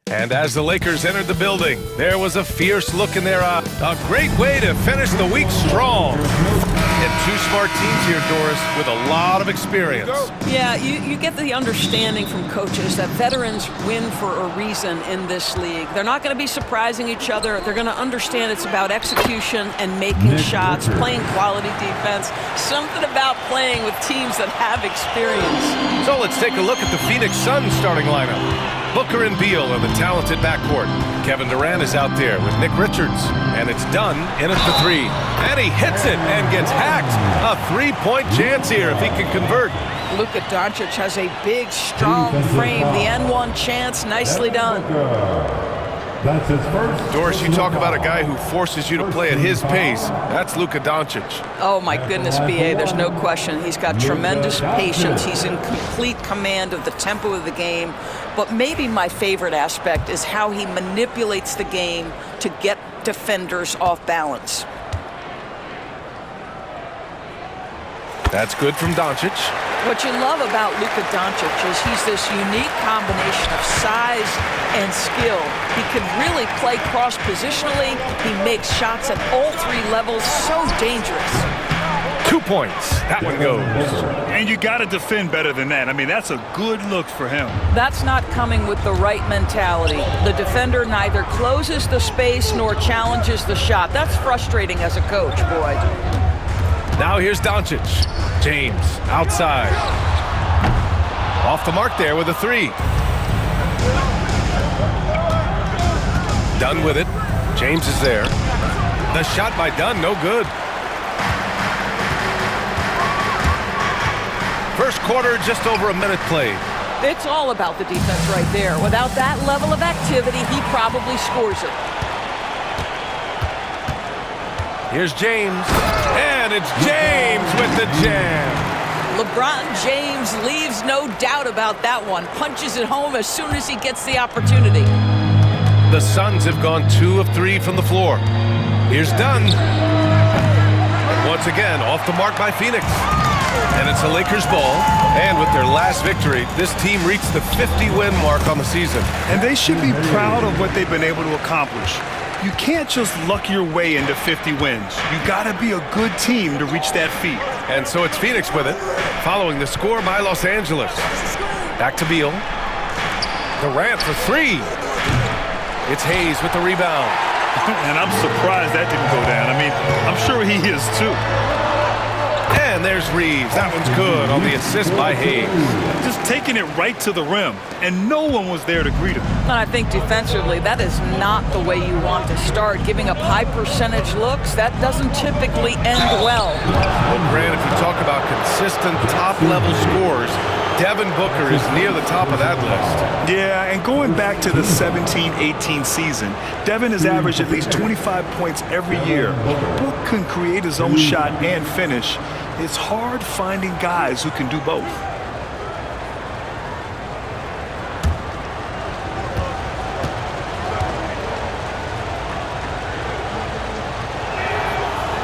And as the Lakers entered the building, there was a fierce look in their eye. A great way to finish the week strong. And two smart teams here, Doris, with a lot of experience. Yeah, you get the understanding from coaches that veterans win for a reason in this league. They're not going to be surprising each other. They're going to understand it's about execution and making shots, playing quality defense. Something about playing with teams that have experience. So let's take a look at the Phoenix Suns starting lineup. Booker and Beal are the talented backcourt. Kevin Durant is out there with Nick Richards. And it's done in at the three. And he hits it and gets hacked. A three-point chance here if he can convert. Luka Doncic has a big, strong frame. The N1 chance, nicely done. That's his first. Doris, you talk about a guy who forces you to play at his pace. That's Luka Doncic. Oh, my goodness, B.A., there's no question. He's got tremendous patience. He's in complete command of the tempo of the game. But maybe my favorite aspect is how he manipulates the game to get defenders off balance. That's good from Doncic. What you love about Luka Doncic is he's this unique combination of size and skill. He can really play cross-positionally. He makes shots at all three levels. So dangerous. 2 points. That one goes. And you got to defend better than that. I mean, that's a good look for him. That's not coming with the right mentality. The defender neither closes the space nor challenges the shot. That's frustrating as a coach, boy. Now here's Doncic. James outside. Off the mark there with a three. Dunn with it. James is there. The shot by Dunn, no good. First quarter, just over a minute played. It's all about the defense right there. Without that level of activity, he probably scores it. Here's James. And it's James with the jam. LeBron James leaves no doubt about that one. Punches it home as soon as he gets the opportunity. The Suns have gone 2 of 3 from the floor. Here's Dunn. And once again, off the mark by Phoenix. And it's a Lakers ball. And with their last victory, this team reached the 50-win mark on the season. And they should be proud of what they've been able to accomplish. You can't just luck your way into 50 wins. You got to be a good team to reach that feat. And so it's Phoenix with it, following the score by Los Angeles. Back to Beal. Durant for three. It's Hayes with the rebound. And I'm surprised that didn't go down. I mean, I'm sure he is too. And there's Reeves. That one's good on the assist by Hayes. Just taking it right to the rim, and no one was there to greet him. And I think defensively, that is not the way you want to start. Giving up high percentage looks, that doesn't typically end well. Well, Grant, if you talk about consistent top-level scores, Devin Booker is near the top of that list. Yeah, and going back to the 17-18 season, Devin has averaged at least 25 points every year. Book can create his own shot and finish. It's hard finding guys who can do both.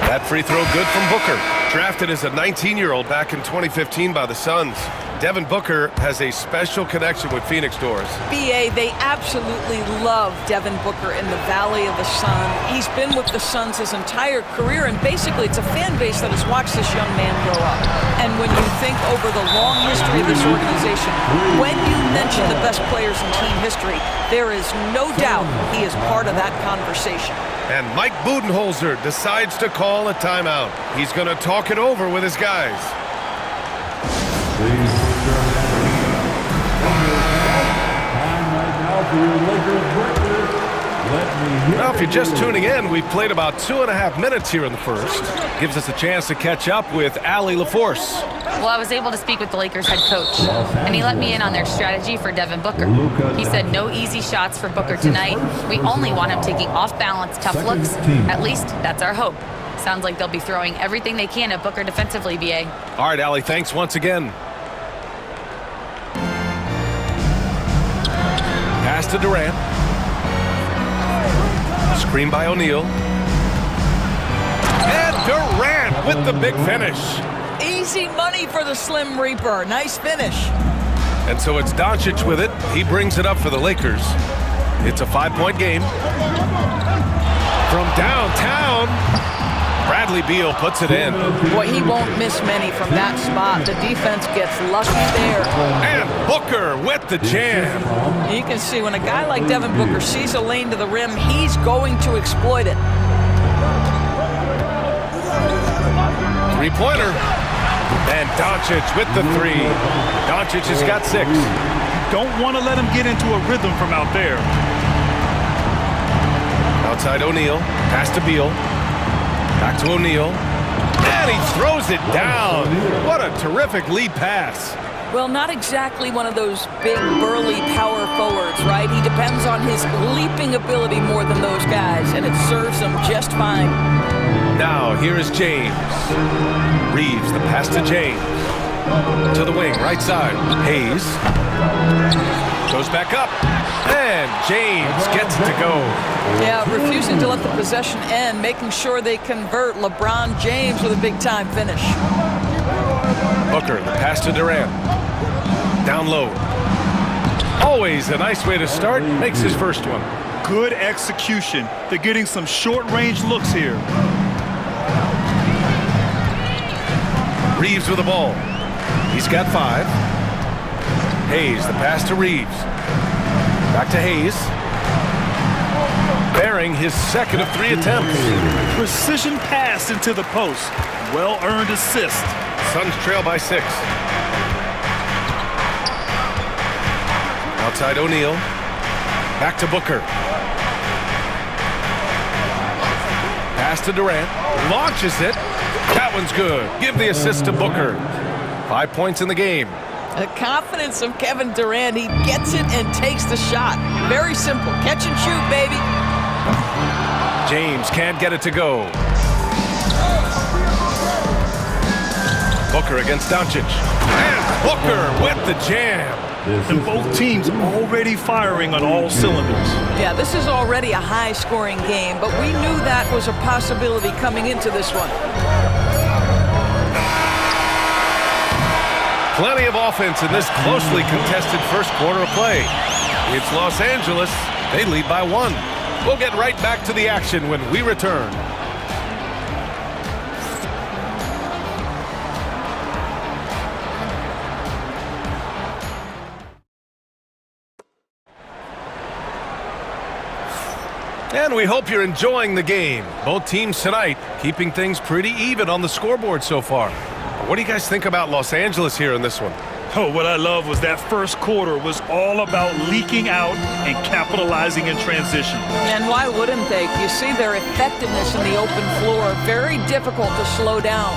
That free throw good from Booker. Drafted as a 19-year-old back in 2015 by the Suns. Devin Booker has a special connection with Phoenix, Doris. B.A., they absolutely love Devin Booker in the Valley of the Sun. He's been with the Suns his entire career, and basically it's a fan base that has watched this young man grow up. And when you think over the long history of this organization, when you mention the best players in team history, there is no doubt he is part of that conversation. And Mike Budenholzer decides to call a timeout. He's going to talk it over with his guys. Now, if you're just tuning in, we've played about 2.5 minutes here in the first. Gives us a chance to catch up with Allie LaForce. Well, I was able to speak with the Lakers head coach, and he let me in on their strategy for Devin Booker. He said no easy shots for Booker tonight. We only want him taking off-balance, tough looks. At least that's our hope. Sounds like they'll be throwing everything they can at Booker defensively, B.A. All right, Allie, thanks once again. Pass to Durant. Screen by O'Neal. And Durant with the big finish. Easy money for the Slim Reaper. Nice finish. And so it's Doncic with it. He brings it up for the Lakers. It's a 5-point game. From downtown, Bradley Beal puts it in. Boy, he won't miss many from that spot. The defense gets lucky there. And Booker with the jam. You can see when a guy like Devin Booker sees a lane to the rim, he's going to exploit it. Three-pointer. And Doncic with the three. Doncic has got 6. Don't want to let him get into a rhythm from out there. Outside O'Neal. Pass to Beal. Back to O'Neal. And he throws it down. What a terrific lead pass. Well, not exactly one of those big, burly power forwards, right? He depends on his leaping ability more than those guys, and it serves him just fine. Now, here is James. Reeves, the pass to James. To the wing, right side. Hayes. Goes back up. And James gets it to go. Yeah, refusing to let the possession end, making sure they convert. LeBron James with a big-time finish. Booker, the pass to Durant. Down low. Always a nice way to start. Makes his first one. Good execution. They're getting some short-range looks here. Reeves with the ball. He's got 5. Hayes, the pass to Reeves. Back to Hayes. Bearing his second of 3 attempts. Precision pass into the post. Well-earned assist. Suns trail by 6. Outside O'Neal. Back to Booker. Pass to Durant. Launches it. That one's good. Give the assist to Booker. 5 points in the game. The confidence of Kevin Durant. He gets it and takes the shot. Very simple. Catch and shoot, baby. James can't get it to go. Booker against Doncic. And Booker with the jam. And both teams already firing on all cylinders. Yeah, this is already a high-scoring game, but we knew that was a possibility coming into this one. Plenty of offense in this closely contested first quarter of play. It's Los Angeles. They lead by 1. We'll get right back to the action when we return. And we hope you're enjoying the game. Both teams tonight keeping things pretty even on the scoreboard so far. What do you guys think about Los Angeles here in this one? Oh, what I love was that first quarter was all about leaking out and capitalizing in transition. And why wouldn't they? You see their effectiveness in the open floor. Very difficult to slow down.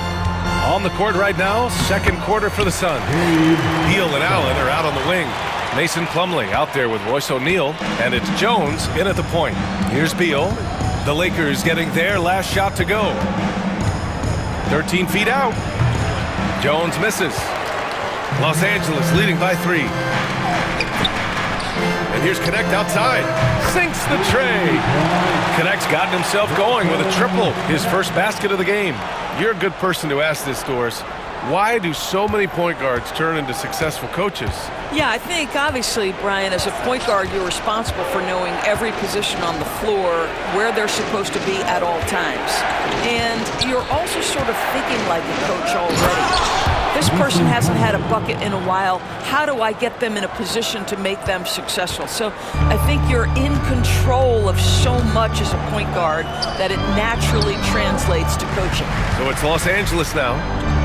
On the court right now, second quarter for the Suns. Beal and Allen are out on the wing. Mason Plumlee out there with Royce O'Neal, and it's Jones in at the point. Here's Beal. The Lakers getting their last shot to go. 13 feet out. Jones misses. Los Angeles leading by 3. And here's Connect outside. Sinks the tray. Connect's gotten himself going with a triple. His first basket of the game. You're a good person to ask this, Doris. Why do so many point guards turn into successful coaches? Yeah, I think obviously, Brian, as a point guard, you're responsible for knowing every position on the floor, where they're supposed to be at all times. And you're also sort of thinking like a coach already. This person hasn't had a bucket in a while. How do I get them in a position to make them successful? So I think you're in control of so much as a point guard that it naturally translates to coaching. So it's Los Angeles now.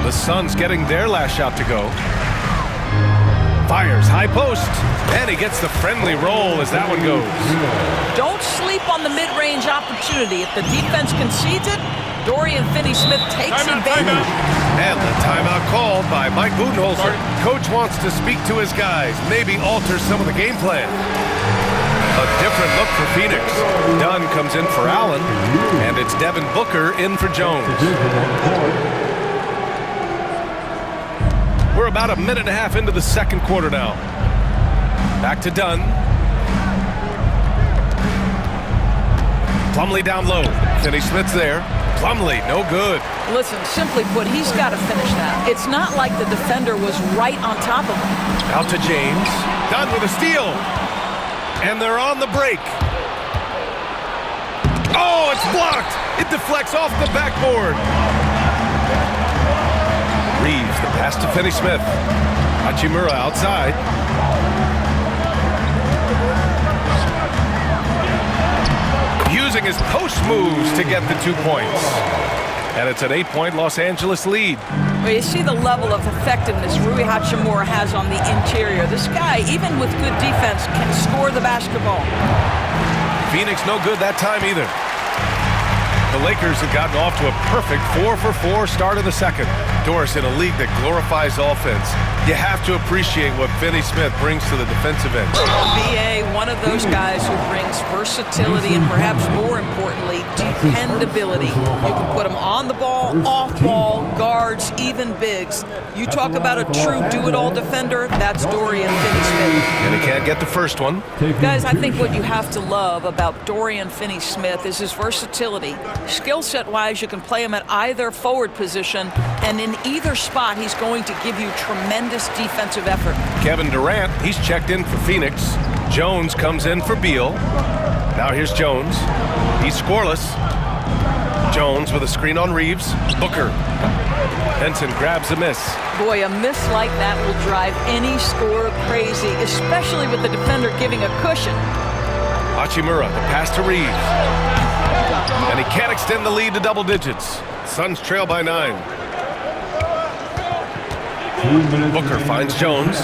The Suns getting their last shot to go. Fires high post, and he gets the friendly roll as that one goes. Don't sleep on the mid-range opportunity. If the defense concedes it, Dorian Finney-Smith takes advantage. And the timeout called by Mike Budenholzer. Coach wants to speak to his guys, maybe alter some of the game plan. A different look for Phoenix. Dunn comes in for Allen, and it's Devin Booker in for Jones. We're about a minute and a half into the second quarter now. Back to Dunn. Plumlee down low. Finney-Smith's there. Plumlee, no good. Listen, simply put, he's got to finish that. It's not like the defender was right on top of him. Out to James. Dunn with a steal. And they're on the break. Oh, it's blocked. It deflects off the backboard. Reeves, the pass to Finney-Smith. Hachimura outside. Using his post moves to get the 2 points. And it's an 8-point Los Angeles lead. Well, you see the level of effectiveness Rui Hachimura has on the interior. This guy, even with good defense, can score the basketball. Phoenix no good that time either. The Lakers have gotten off to a perfect 4-for-4 start of the second. Doris, in a league that glorifies offense, you have to appreciate what Finney-Smith brings to the defensive end. BA, one of those guys who brings versatility and perhaps more importantly, dependability. You can put him on the ball, off ball, guards, even bigs. You talk about a true do-it-all defender, that's Dorian Finney-Smith. And he can't get the first one. Guys, I think what you have to love about Dorian Finney-Smith is his versatility. Skill set-wise, you can play him at either forward position, and in either spot, he's going to give you tremendous defensive effort. Kevin Durant, he's checked in for Phoenix. Jones comes in for Beal. Now here's Jones. He's scoreless. Jones with a screen on Reeves. Booker. Benson grabs a miss. Boy, a miss like that will drive any scorer crazy, especially with the defender giving a cushion. Hachimura, the pass to Reeves. And he can't extend the lead to double digits. Suns trail by 9. Booker finds Jones.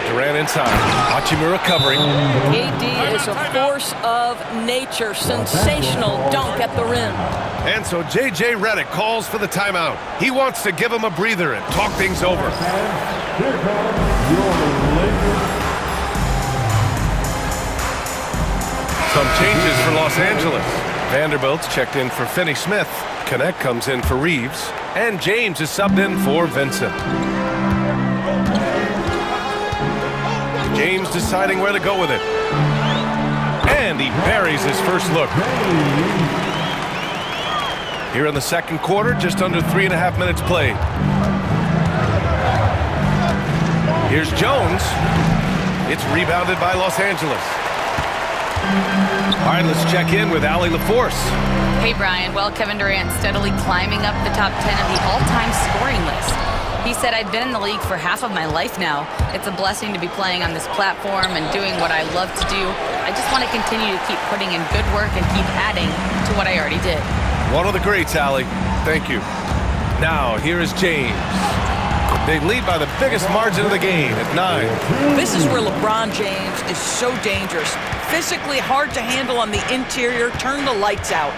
Durant inside. Hachimura covering. KD is a force of nature. Sensational dunk at the rim. And so J.J. Redick calls for the timeout. He wants to give him a breather and talk things over. Here comes your Lakers. Some changes for Los Angeles. Vanderbilt's checked in for Finney-Smith. Connect comes in for Reeves. And James is subbed in for Vincent. James deciding where to go with it. And he buries his first look. Here in the second quarter, just under 3.5 minutes played. Here's Jones. It's rebounded by Los Angeles. All right, let's check in with Allie LaForce. Hey, Brian. Well, Kevin Durant steadily climbing up the top 10 of the all-time scoring list. He said, I've been in the league for half of my life now. It's a blessing to be playing on this platform and doing what I love to do. I just want to continue to keep putting in good work and keep adding to what I already did. One of the greats, Allie. Thank you. Now, here is James. They lead by the biggest margin of the game at 9. This is where LeBron James is so dangerous. Physically hard to handle on the interior. Turn the lights out.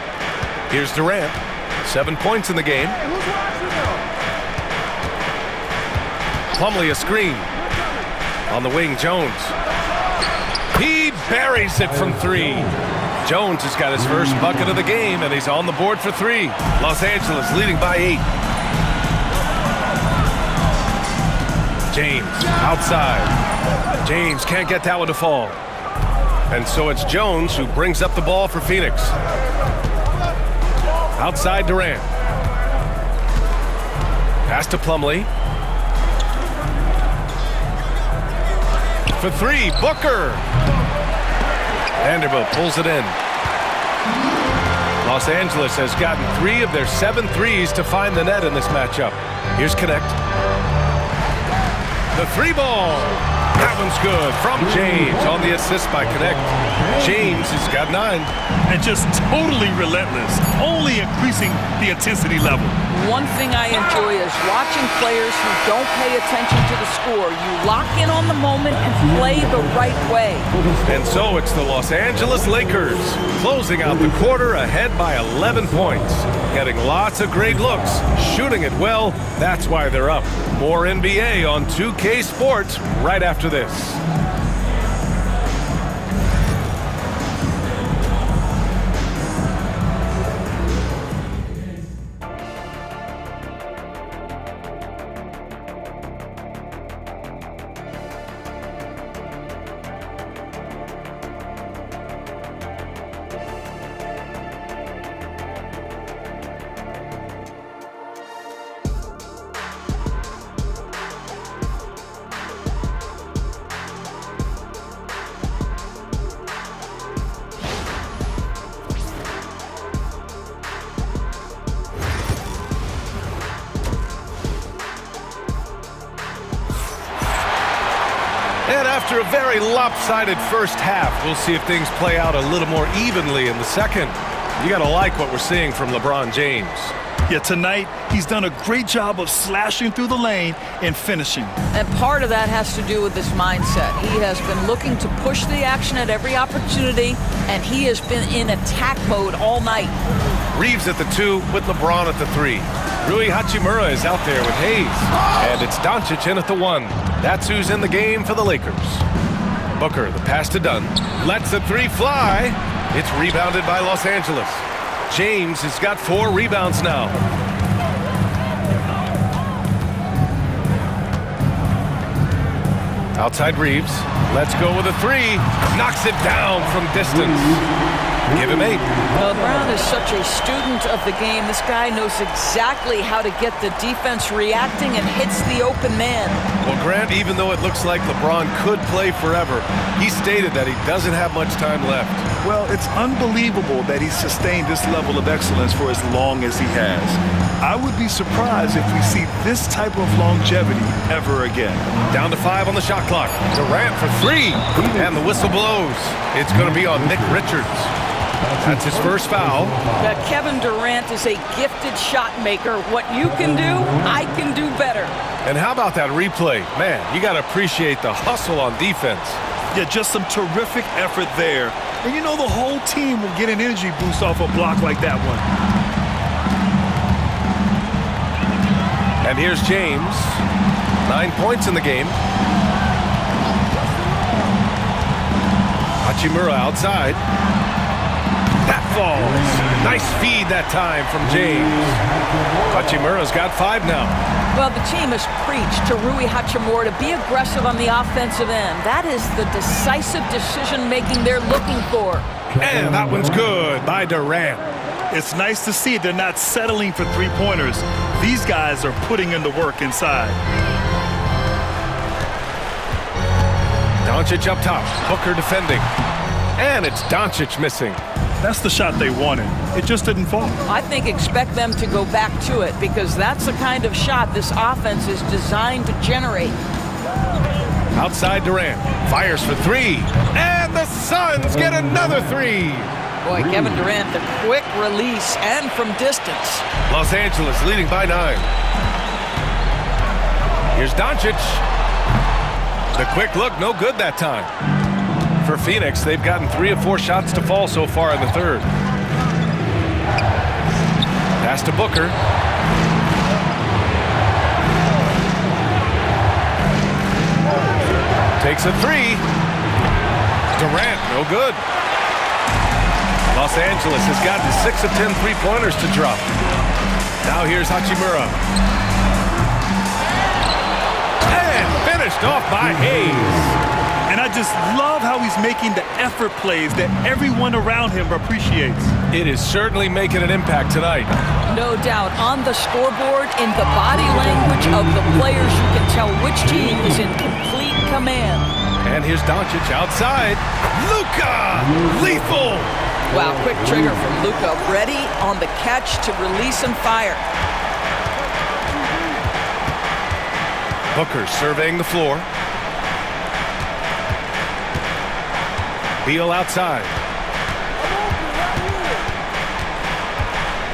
Here's Durant. 7 points in the game. Plumlee a screen. On the wing, Jones. He buries it from 3. Jones has got his first bucket of the game, and he's on the board for 3. Los Angeles leading by 8. James outside. James can't get that one to fall. And so it's Jones who brings up the ball for Phoenix. Outside Durant. Pass to Plumlee. For 3, Booker. Vanderbilt pulls it in. Los Angeles has gotten 3 of their 7 threes to find the net in this matchup. Here's Connect. The 3 ball. That one's good from James on the assist by Connect. James has got 9. And just totally relentless, only increasing the intensity level. One thing I enjoy is watching players who don't pay attention to the score. You lock in on the moment and play the right way. And so it's the Los Angeles Lakers closing out the quarter ahead by 11 points. Getting lots of great looks, shooting it well. That's why they're up. More NBA on 2K Sports right after this. And after a very lopsided first half, we'll see if things play out a little more evenly in the second. You got to like what we're seeing from LeBron James. Yeah, tonight, he's done a great job of slashing through the lane and finishing. And part of that has to do with his mindset. He has been looking to push the action at every opportunity, and he has been in attack mode all night. Reeves at the 2 with LeBron at the 3. Rui Hachimura is out there with Hayes. And it's Doncic in at the 1. That's who's in the game for the Lakers. Booker, the pass to Dunn. Lets the 3 fly. It's rebounded by Los Angeles. James has got 4 rebounds now. Outside Reeves. Let's go with a 3. Knocks it down from distance. Give him 8. Well, Brown is such a student of the game. This guy knows exactly how to get the defense reacting and hits the open man. Well, Grant, even though it looks like LeBron could play forever, he stated that he doesn't have much time left. Well, it's unbelievable that he's sustained this level of excellence for as long as he has. I would be surprised if we see this type of longevity ever again. Down to 5 on the shot clock. Durant for 3. And the whistle blows. It's going to be on Nick Richards. That's his first foul. Kevin Durant is a gifted shot maker. What you can do, I can do better. And how about that replay? Man, you got to appreciate the hustle on defense. Yeah, just some terrific effort there. And you know the whole team will get an energy boost off a block like that one. And here's James. 9 points in the game. Hachimura outside. That falls. Nice feed that time from James. Hachimura's got 5 now. Well, the team has preached to Rui Hachimura to be aggressive on the offensive end. That is the decisive decision-making they're looking for. And that one's good by Durant. It's nice to see they're not settling for 3-pointers. These guys are putting in the work inside. Doncic up top. Booker defending. And it's Doncic missing. That's the shot they wanted. It just didn't fall. I think expect them to go back to it because that's the kind of shot this offense is designed to generate. Outside Durant. Fires for 3. And the Suns get another 3. Boy, Kevin Durant, the quick release and from distance. Los Angeles leading by 9. Here's Doncic. The quick look, no good that time. For Phoenix, they've gotten 3 of 4 shots to fall so far in the third. Pass to Booker. Takes a 3. Durant, no good. Los Angeles has gotten 6 of 10 3-pointers to drop. Now here's Hachimura. And finished off by Hayes. And I just love how he's making the effort plays that everyone around him appreciates. It is certainly making an impact tonight. No doubt. On the scoreboard, in the body language of the players, you can tell which team is in complete command. And here's Doncic outside. Luka! Lethal! Wow, quick trigger from Luka. Ready on the catch to release and fire. Booker surveying the floor. Beal outside.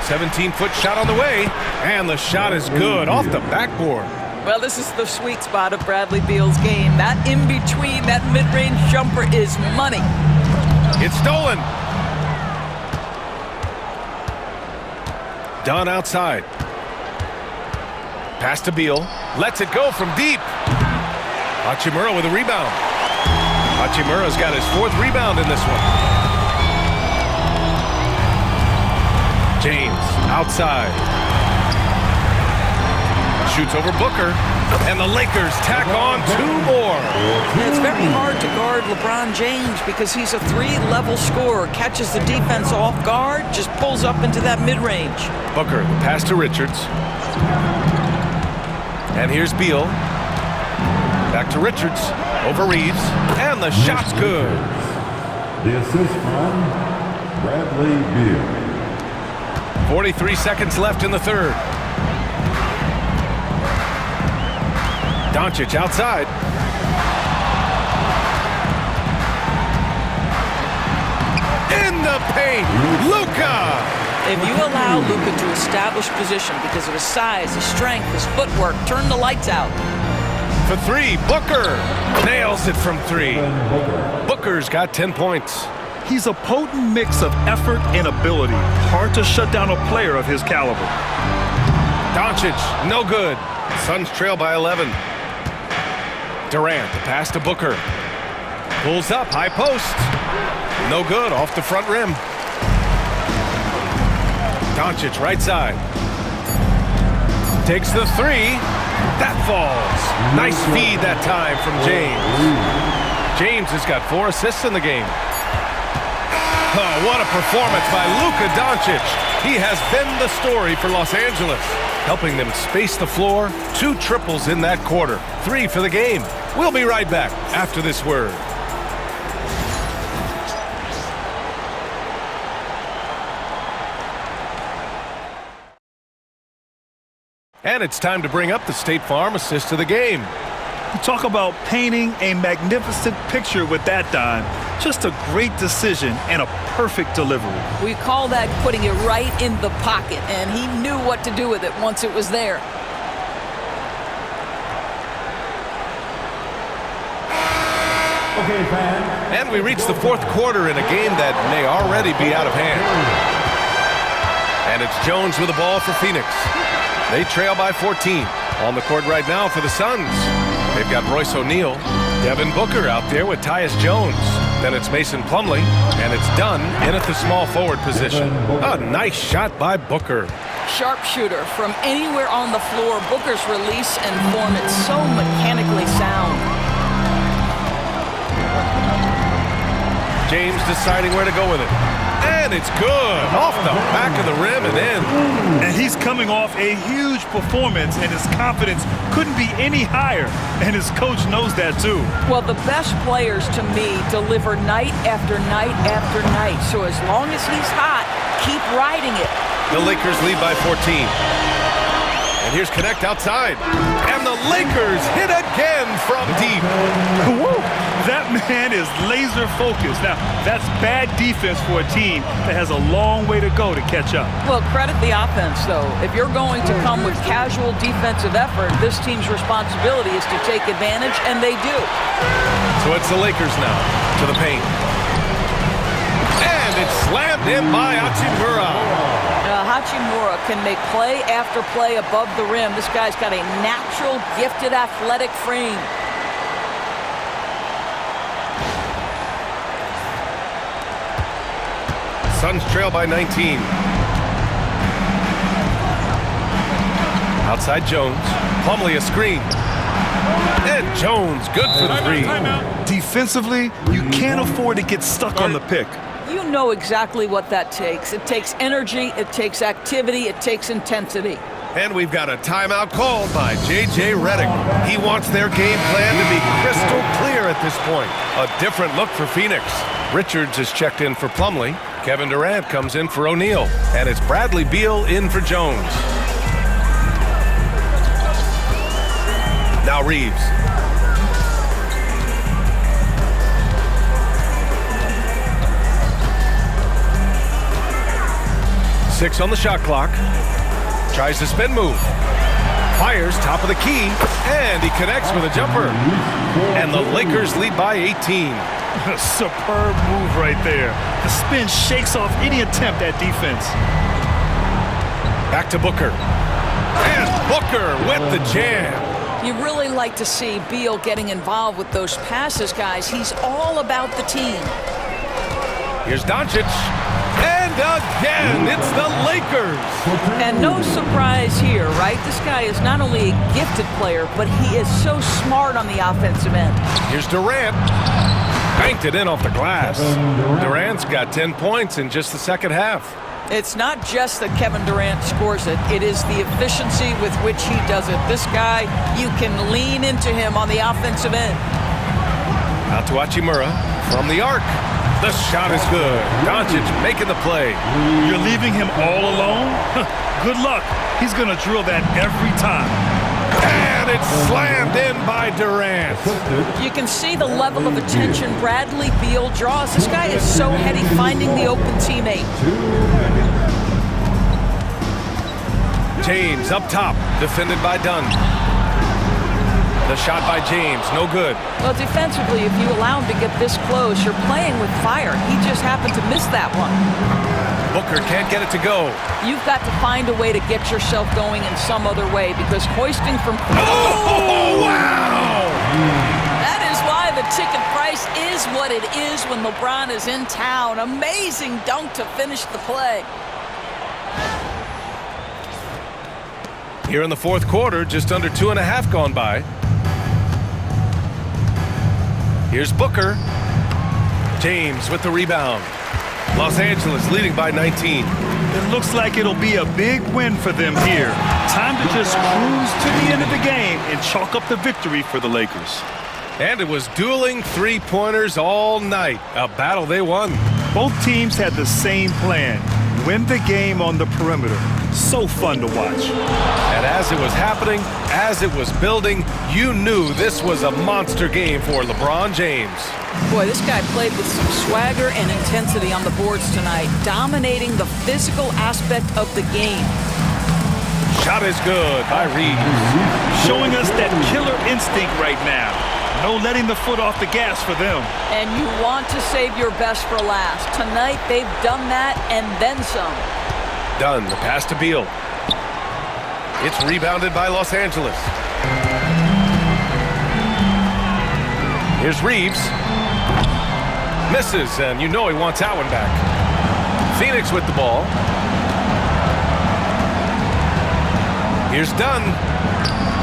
17-foot shot on the way. And the shot is good off the backboard. Well, this is the sweet spot of Bradley Beal's game. That in-between, that mid-range jumper is money. It's stolen. Dunn outside. Pass to Beal. Lets it go from deep. Hachimura with a rebound. Hachimura's got his 4th rebound in this one. James outside. Shoots over Booker. And the Lakers tack on 2 more. It's very hard to guard LeBron James because he's a 3-level scorer. Catches the defense off guard, just pulls up into that mid-range. Booker, the pass to Richards. And here's Beal. Back to Richards. Over Reeves. And the shot's good. The assist from Bradley Beal. 43 seconds left in the third. Doncic outside. the paint. Luka! If you allow Luka to establish position because of his size, his strength, his footwork, turn the lights out. For three, Booker nails it from three. Booker's got 10 points. He's a potent mix of effort and ability. Hard to shut down a player of his caliber. Doncic, no good. Suns trail by 11. Durant, the pass to Booker. Pulls up, high post. No good, off the front rim. Doncic, right side. Takes the three. That falls. Nice feed that time from James. James has got 4 assists in the game. Oh, what a performance by Luka Doncic. He has been the story for Los Angeles, helping them space the floor. 2 triples in that quarter. 3 for the game. We'll be right back after this word. And it's time to bring up the State Farm assist of the game. You talk about painting a magnificent picture with that dime. Just a great decision and a perfect delivery. We call that putting it right in the pocket, and he knew what to do with it once it was there. Okay, fans. And we reach the 4th quarter in a game that may already be out of hand. And it's Jones with the ball for Phoenix. They trail by 14. On the court right now for the Suns. They've got Royce O'Neal, Devin Booker out there with Tyus Jones. Then it's Mason Plumlee, and it's Dunn in at the small forward position. A nice shot by Booker. Sharpshooter from anywhere on the floor. Booker's release and form, it's so mechanically sound. James deciding where to go with it. And it's good. Off the back of the rim and in. And he's coming off a huge performance, and his confidence couldn't be any higher. And his coach knows that too. Well, the best players to me deliver night after night after night. So as long as he's hot, keep riding it. The Lakers lead by 14. And here's Connect outside. And the Lakers hit again from deep. Woo! That man is laser focused. Now, that's bad defense for a team that has a long way to go to catch up. Well, credit the offense, though. If you're going to come with casual defensive effort, this team's responsibility is to take advantage, and they do. So it's the Lakers now to the paint. And it's slammed in by Hachimura. Hachimura can make play after play above the rim. This guy's got a natural, gifted, athletic frame. Suns trail by 19. Outside Jones. Plumlee a screen. And Jones, good for the three. Defensively, you can't afford to get stuck on the pick. You know exactly what that takes. It takes energy, it takes activity, it takes intensity. And we've got a timeout called by J.J. Redick. He wants their game plan to be crystal clear at this point. A different look for Phoenix. Richards is checked in for Plumlee. Kevin Durant comes in for O'Neal. And it's Bradley Beal in for Jones. Now Reeves. Six on the shot clock. Tries the spin move. Fires top of the key. And he connects with a jumper. And the Lakers lead by 18. A superb move right there. The spin shakes off any attempt at defense. Back to Booker. And Booker with the jam. You really like to see Beal getting involved with those passes, guys. He's all about the team. Here's Doncic. And again, it's the Lakers. And no surprise here, right? This guy is not only a gifted player, but he is so smart on the offensive end. Here's Durant. Banked it in off the glass. Durant's got 10 points in just the second half. It's not just that Kevin Durant scores it. It is the efficiency with which he does it. This guy, you can lean into him on the offensive end. Out to Hachimura from the arc. The shot is good. Doncic making the play. You're leaving him all alone? Good luck. He's going to drill that every time. And And it's slammed in by Durant. You can see the level of attention Bradley Beal draws. This guy is so heady finding the open teammate. James up top, defended by Dunn. The shot by James, no good. Well, defensively, if you allow him to get this close, you're playing with fire. He just happened to miss that one. Booker can't get it to go. You've got to find a way to get yourself going in some other way, because hoisting from... Oh, wow! That is why the ticket price is what it is when LeBron is in town. Amazing dunk to finish the play. Here in the fourth quarter, just under 2.5 gone by. Here's Booker. James with the rebound. Los Angeles leading by 19. It looks like it'll be a big win for them here. Time to just cruise to the end of the game and chalk up the victory for the Lakers. And it was dueling three-pointers all night. A battle they won. Both teams had the same plan. Win the game on the perimeter. So fun to watch. And as it was happening, as it was building, you knew this was a monster game for LeBron James. Boy, this guy played with some swagger and intensity on the boards tonight, dominating the physical aspect of the game. Shot is good by Reeves. Showing us that killer instinct right now. No letting the foot off the gas for them. And you want to save your best for last. Tonight, they've done that and then some. Dunn, the pass to Beal. It's rebounded by Los Angeles. Here's Reeves. Misses, and you know he wants that one back. Phoenix with the ball. Here's Dunn.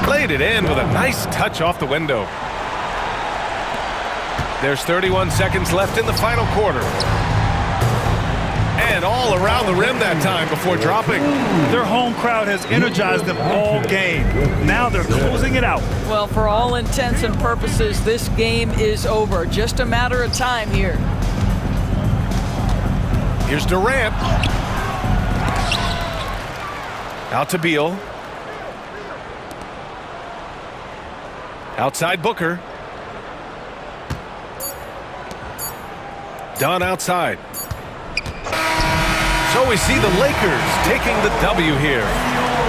Played it in with a nice touch off the window. There's 31 seconds left in the final quarter. And all around the rim that time before dropping. Their home crowd has energized them all game. Now they're closing it out. Well, for all intents and purposes, this game is over. Just a matter of time here. Here's Durant. Out to Beal. Outside Booker. Dunn outside. So we see the Lakers taking the W here.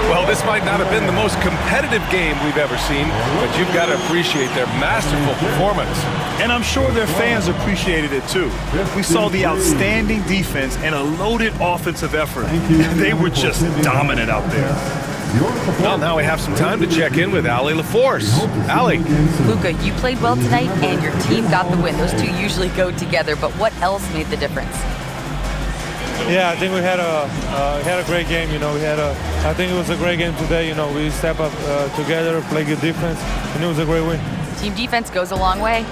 Well, this might not have been the most competitive game we've ever seen, but you've got to appreciate their masterful performance. And I'm sure their fans appreciated it too. We saw the outstanding defense and a loaded offensive effort. They were just dominant out there. Well, now we have some time to check in with Allie LaForce. Allie. Luka, you played well tonight, and your team got the win. Those two usually go together, but what else made the difference? Yeah, I think we had a great game. You know, I think it was a great game today. You know, we step up together, play good defense, and it was a great win. Team defense goes a long way.